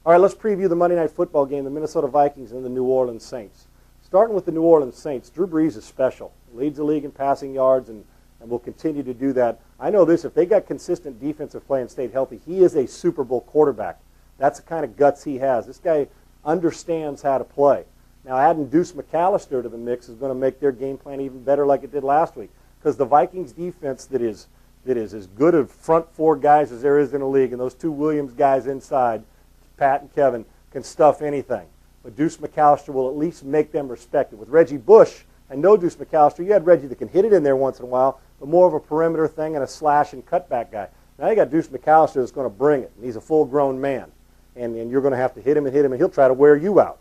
All right, let's preview the Monday Night Football game, the Minnesota Vikings and the New Orleans Saints. Starting with the New Orleans Saints, Drew Brees is special. Leads the league in passing yards and will continue to do that. I know this, if they got consistent defensive play and stayed healthy, he is a Super Bowl quarterback. That's the kind of guts he has. This guy understands how to play. Now, adding Deuce McAllister to the mix is going to make their game plan even better like it did last week, because the Vikings defense that is as good a front four guys as there is in the league, and those two Williams guys inside, Pat and Kevin, can stuff anything. But Deuce McAllister will at least make them respect it. With Reggie Bush and no Deuce McAllister, you had Reggie that can hit it in there once in a while, but more of a perimeter thing and a slash and cutback guy. Now you got Deuce McAllister that's going to bring it, and he's a full-grown man. And you're going to have to hit him, and he'll try to wear you out.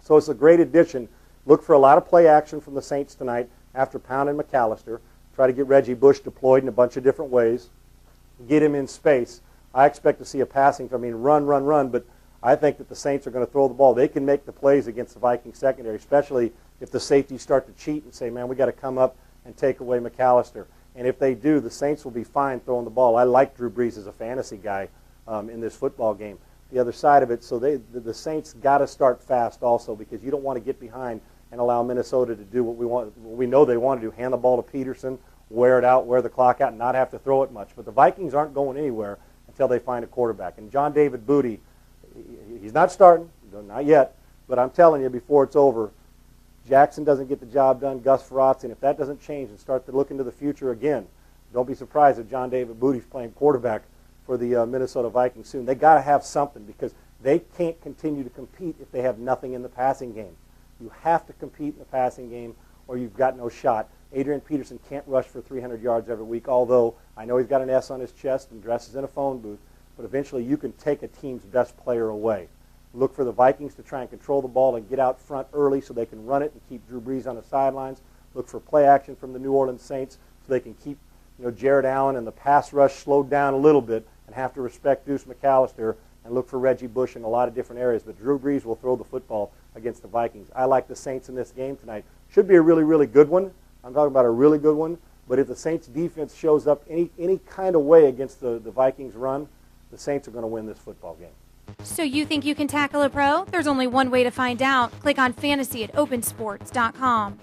So it's a great addition. Look for a lot of play action from the Saints tonight after pounding McAllister. Try to get Reggie Bush deployed in a bunch of different ways. Get him in space. I expect to see a passing, run, but I think that the Saints are going to throw the ball. They can make the plays against the Vikings secondary, especially if the safeties start to cheat and say, man, we got to come up and take away McAllister. And if they do, the Saints will be fine throwing the ball. I like Drew Brees as a fantasy guy in this football game. The other side of it, so the Saints got to start fast also, because you don't want to get behind and allow Minnesota to do what we know they want to do, hand the ball to Peterson, wear it out, wear the clock out, and not have to throw it much. But the Vikings aren't going anywhere until they find a quarterback. And John David Booty, he's not starting, not yet, but I'm telling you before it's over, Jackson doesn't get the job done, Gus Frerotte, and if that doesn't change and start to look into the future again, don't be surprised if John David Booty's playing quarterback for the Minnesota Vikings soon. They got to have something, because they can't continue to compete if they have nothing in the passing game. You have to compete in the passing game, or you've got no shot. Adrian Peterson can't rush for 300 yards every week, although I know he's got an S on his chest and dresses in a phone booth, but eventually you can take a team's best player away. Look for the Vikings to try and control the ball and get out front early so they can run it and keep Drew Brees on the sidelines. Look for play action from the New Orleans Saints so they can keep Jared Allen and the pass rush slowed down a little bit, and have to respect Deuce McAllister, and look for Reggie Bush in a lot of different areas. But Drew Brees will throw the football against the Vikings. I like the Saints in this game tonight. Should be a really, really good one. I'm talking about a really good one. But if the Saints defense shows up any kind of way against the Vikings run, the Saints are going to win this football game. So you think you can tackle a pro? There's only one way to find out. Click on fantasy at opensports.com.